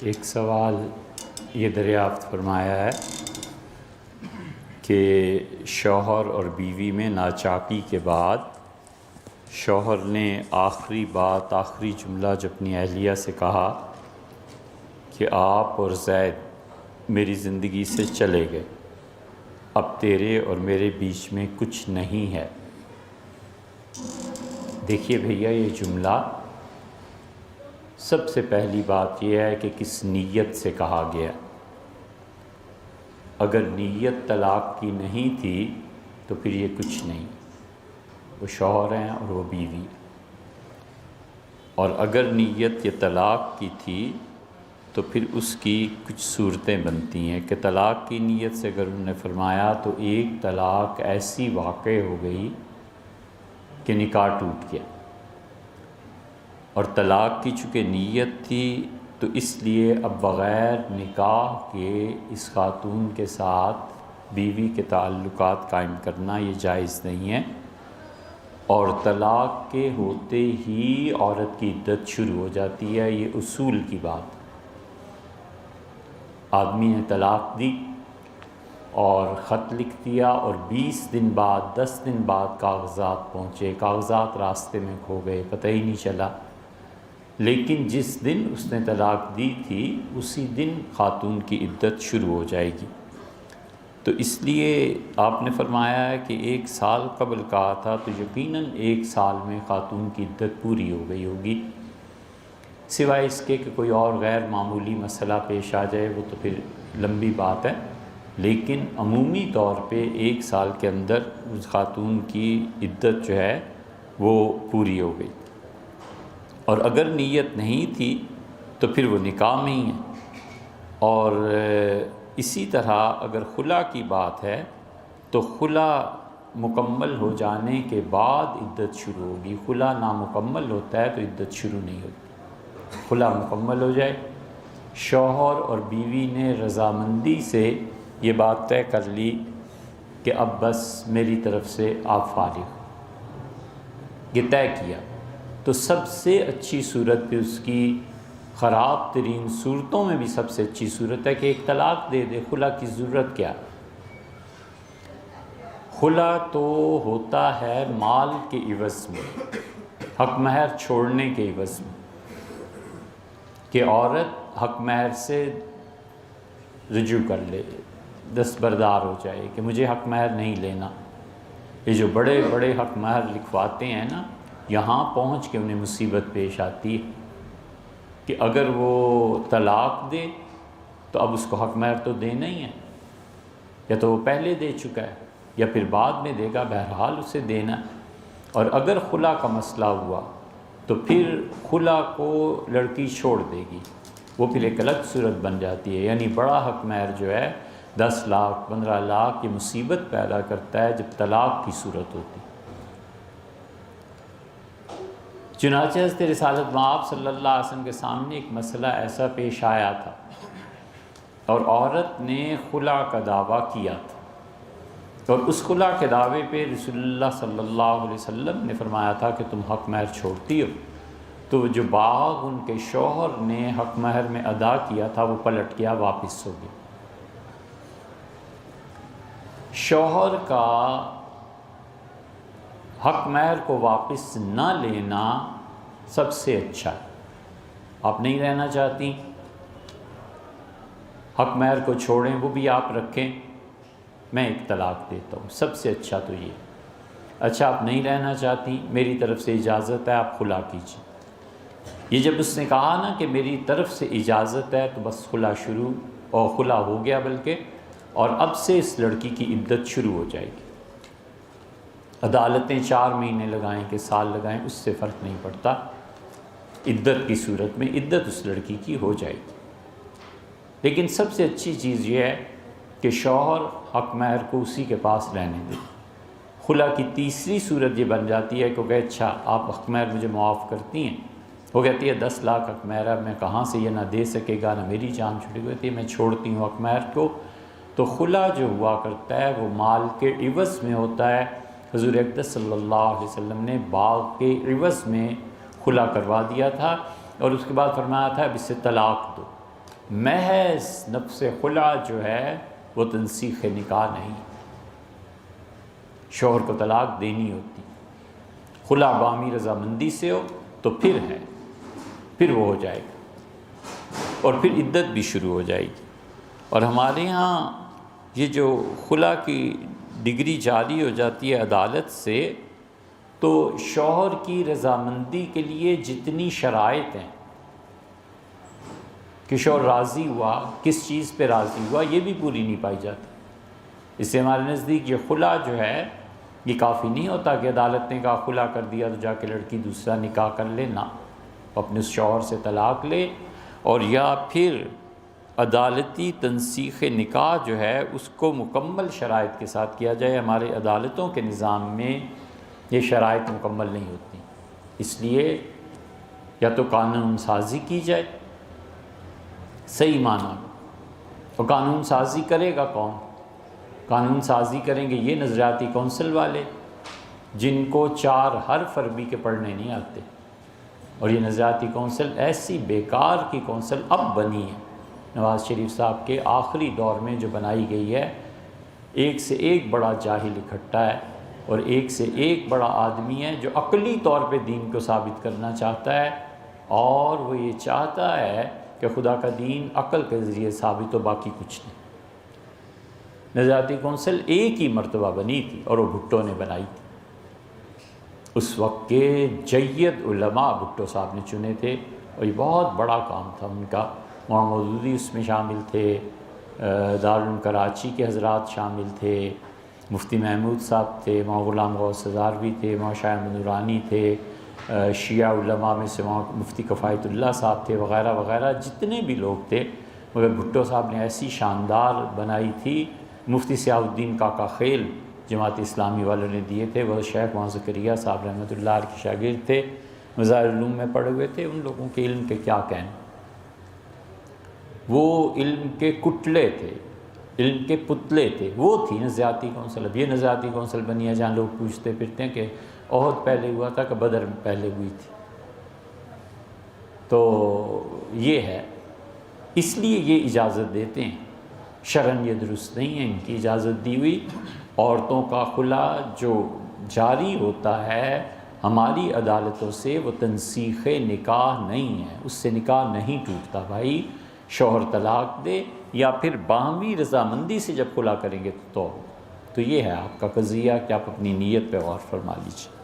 ایک سوال یہ دریافت فرمایا ہے کہ شوہر اور بیوی میں ناچاکی کے بعد شوہر نے آخری جملہ جو اپنی اہلیہ سے کہا کہ آپ اور زید میری زندگی سے چلے گئے، اب تیرے اور میرے بیچ میں کچھ نہیں ہے۔ دیکھیے بھیا، یہ جملہ سب سے پہلی بات یہ ہے کہ کس نیت سے کہا گیا۔ اگر نیت طلاق کی نہیں تھی تو پھر یہ کچھ نہیں، وہ شوہر ہیں اور وہ بیوی۔ اور اگر نیت یہ طلاق کی تھی تو پھر اس کی کچھ صورتیں بنتی ہیں کہ طلاق کی نیت سے اگر انہوں نے فرمایا تو ایک طلاق ایسی واقع ہو گئی کہ نکاح ٹوٹ گیا، اور طلاق کی چونکہ نیت تھی تو اس لیے اب بغیر نکاح کے اس خاتون کے ساتھ بیوی کے تعلقات قائم کرنا یہ جائز نہیں ہے، اور طلاق کے ہوتے ہی عورت کی عدت شروع ہو جاتی ہے۔ یہ اصول کی بات۔ آدمی نے طلاق دی اور خط لکھ دیا اور 20 دن بعد 10 دن بعد کاغذات پہنچے، کاغذات راستے میں کھو گئے، پتہ ہی نہیں چلا، لیکن جس دن اس نے طلاق دی تھی اسی دن خاتون کی عدت شروع ہو جائے گی۔ تو اس لیے آپ نے فرمایا ہے کہ 1 سال قبل کہا تھا تو یقیناً 1 سال میں خاتون کی عدت پوری ہو گئی ہوگی، سوائے اس کے کہ کوئی اور غیر معمولی مسئلہ پیش آ جائے، وہ تو پھر لمبی بات ہے، لیکن عمومی طور پہ 1 سال کے اندر اس خاتون کی عدت جو ہے وہ پوری ہو گئی۔ اور اگر نیت نہیں تھی تو پھر وہ نکاح میں ہی ہے۔ اور اسی طرح اگر خلا کی بات ہے تو خلا مکمل ہو جانے کے بعد عدت شروع ہوگی۔ خلا نامکمل ہوتا ہے تو عدت شروع نہیں ہوتی۔ خلا مکمل ہو جائے، شوہر اور بیوی نے رضامندی سے یہ بات طے کر لی کہ اب بس میری طرف سے آپ فارغ ہو، یہ طے کیا، تو سب سے اچھی صورت پہ اس کی خراب ترین صورتوں میں بھی سب سے اچھی صورت ہے کہ ایک طلاق دے دے۔ خلا کی ضرورت کیا؟ خلا تو ہوتا ہے مال کے عوض میں، حق مہر چھوڑنے کے عوض میں، کہ عورت حق مہر سے رجوع کر لے، دستبردار ہو جائے کہ مجھے حق مہر نہیں لینا۔ یہ جو بڑے بڑے حق مہر لکھواتے ہیں نا، یہاں پہنچ کے انہیں مصیبت پیش آتی ہے کہ اگر وہ طلاق دے تو اب اس کو حق مہر تو دینا ہی ہے، یا تو وہ پہلے دے چکا ہے یا پھر بعد میں دے گا، بہرحال اسے دینا ہے۔ اور اگر خلا کا مسئلہ ہوا تو پھر خلا کو لڑکی چھوڑ دے گی، وہ پھر ایک الگ صورت بن جاتی ہے۔ یعنی بڑا حق مہر جو ہے 10 لاکھ 15 لاکھ، یہ مصیبت پیدا کرتا ہے جب طلاق کی صورت ہوتی۔ چنانچہ حضرت رسالت مآب صلی اللہ علیہ وسلم کے سامنے ایک مسئلہ ایسا پیش آیا تھا اور عورت نے خلا کا دعویٰ کیا تھا، اور اس خلا کے دعوے پہ رسول اللہ صلی اللہ علیہ وسلم نے فرمایا تھا کہ تم حق مہر چھوڑتی ہو، تو جو باغ ان کے شوہر نے حق مہر میں ادا کیا تھا وہ پلٹ گیا، واپس ہو گیا۔ شوہر کا حق مہر کو واپس نہ لینا سب سے اچھا ہے۔ آپ نہیں رہنا چاہتی، حق مہر کو چھوڑیں، وہ بھی آپ رکھیں، میں ایک طلاق دیتا ہوں، سب سے اچھا تو یہ۔ اچھا آپ نہیں رہنا چاہتی، میری طرف سے اجازت ہے، آپ خلا کیجیے۔ یہ جب اس نے کہا نا کہ میری طرف سے اجازت ہے، تو بس خلا شروع، اور خلا ہو گیا بلکہ، اور اب سے اس لڑکی کی عدت شروع ہو جائے گی۔ عدالتیں 4 مہینے لگائیں کہ سال لگائیں، اس سے فرق نہیں پڑتا، عدت کی صورت میں عدت اس لڑکی کی ہو جائے گی۔ لیکن سب سے اچھی چیز یہ ہے کہ شوہر حق مہر کو اسی کے پاس رہنے دے۔ خلا کی تیسری صورت یہ بن جاتی ہے کہ کہ اچھا آپ حق مہر مجھے معاف کرتی ہیں، وہ کہتی ہے 10 لاکھ حق مہر ہے، میں کہاں سے یہ نہ دے سکے گا، نہ میری جان چھڑے ہوئی تھی، میں چھوڑتی ہوں حق مہر کو۔ تو خلا جو ہوا کرتا ہے وہ مال کے عوض میں ہوتا ہے۔ حضور اقدس صلی اللہ علیہ وسلم نے باغ کے عوض میں خلا کروا دیا تھا، اور اس کے بعد فرمایا تھا اب اسے طلاق دو۔ محض نفس خلا جو ہے وہ تنسیخ نکاح نہیں، شوہر کو طلاق دینی ہوتی، خلا بامی رضامندی سے ہو تو پھر ہے، پھر وہ ہو جائے گا اور پھر عدت بھی شروع ہو جائے گی۔ اور ہمارے ہاں یہ جو خلا کی ڈگری جاری ہو جاتی ہے عدالت سے، تو شوہر کی رضامندی کے لیے جتنی شرائط ہیں کہ شوہر راضی ہوا، کس چیز پہ راضی ہوا، یہ بھی پوری نہیں پائی جاتی۔ اس سے ہمارے نزدیک یہ خلا جو ہے یہ کافی نہیں ہوتا کہ عدالت نے کہا خلا کر دیا تو جا کے لڑکی دوسرا نکاح کر لے، نہ، اپنے اس شوہر سے طلاق لے، اور یا پھر عدالتی تنسیخ نکاح جو ہے اس کو مکمل شرائط کے ساتھ کیا جائے۔ ہمارے عدالتوں کے نظام میں یہ شرائط مکمل نہیں ہوتی، اس لیے یا تو قانون سازی کی جائے صحیح معنی میں، اور قانون سازی کرے گا کون؟ قانون سازی کریں گے یہ نظریاتی کونسل والے جن کو 4 حرف عربی کے پڑھنے نہیں آتے، اور یہ نظریاتی کونسل ایسی بیکار کی کونسل اب بنی ہے نواز شریف صاحب کے آخری دور میں جو بنائی گئی ہے، ایک سے ایک بڑا جاہل اکھٹا ہے اور ایک سے ایک بڑا آدمی ہے جو عقلی طور پہ دین کو ثابت کرنا چاہتا ہے، اور وہ یہ چاہتا ہے کہ خدا کا دین عقل کے ذریعے ثابت ہو، باقی کچھ نہیں۔ نظریاتی کونسل ایک ہی مرتبہ بنی تھی اور وہ بھٹو نے بنائی تھی، اس وقت کے جید علماء بھٹو صاحب نے چنے تھے، اور یہ بہت بڑا کام تھا ان کا۔ مولانا مودودی اس میں شامل تھے، دارالعلوم کراچی کے حضرات شامل تھے، مفتی محمود صاحب تھے، مولانا غلام غوث ہزاروی تھے، مولانا شاہ احمد نورانی تھے، شیعہ علماء میں سے مفتی کفایت اللہ صاحب تھے، وغیرہ وغیرہ جتنے بھی لوگ تھے، مگر بھٹو صاحب نے ایسی شاندار بنائی تھی۔ مفتی سیاہ الدین کاکا خیل جماعت اسلامی والوں نے دیے تھے، وہ شیخ محمد زکریا صاحب رحمۃ اللہ علیہ کے شاگرد تھے، مظاہر علوم میں پڑھے ہوئے تھے، ان لوگوں کے علم کے کیا کہنے، وہ علم کے کٹلے تھے، علم کے پتلے تھے، وہ تھی نظریاتی کونسل۔ اب یہ نظریاتی کونسل بنی ہے جہاں لوگ پوچھتے پھرتے ہیں کہ احد پہلے ہوا تھا کہ بدر پہلے ہوئی تھی، تو یہ ہے، اس لیے یہ اجازت دیتے ہیں، شرعاً یہ درست نہیں ہے ان کی اجازت دی ہوئی۔ عورتوں کا خلا جو جاری ہوتا ہے ہماری عدالتوں سے وہ تنسیخ نکاح نہیں ہے، اس سے نکاح نہیں ٹوٹتا بھائی، شوہر طلاق دے یا پھر باہمی رضامندی سے جب خلا کریں گے تو یہ ہے آپ کا قضیہ کہ آپ اپنی نیت پہ غور فرما لیجیے۔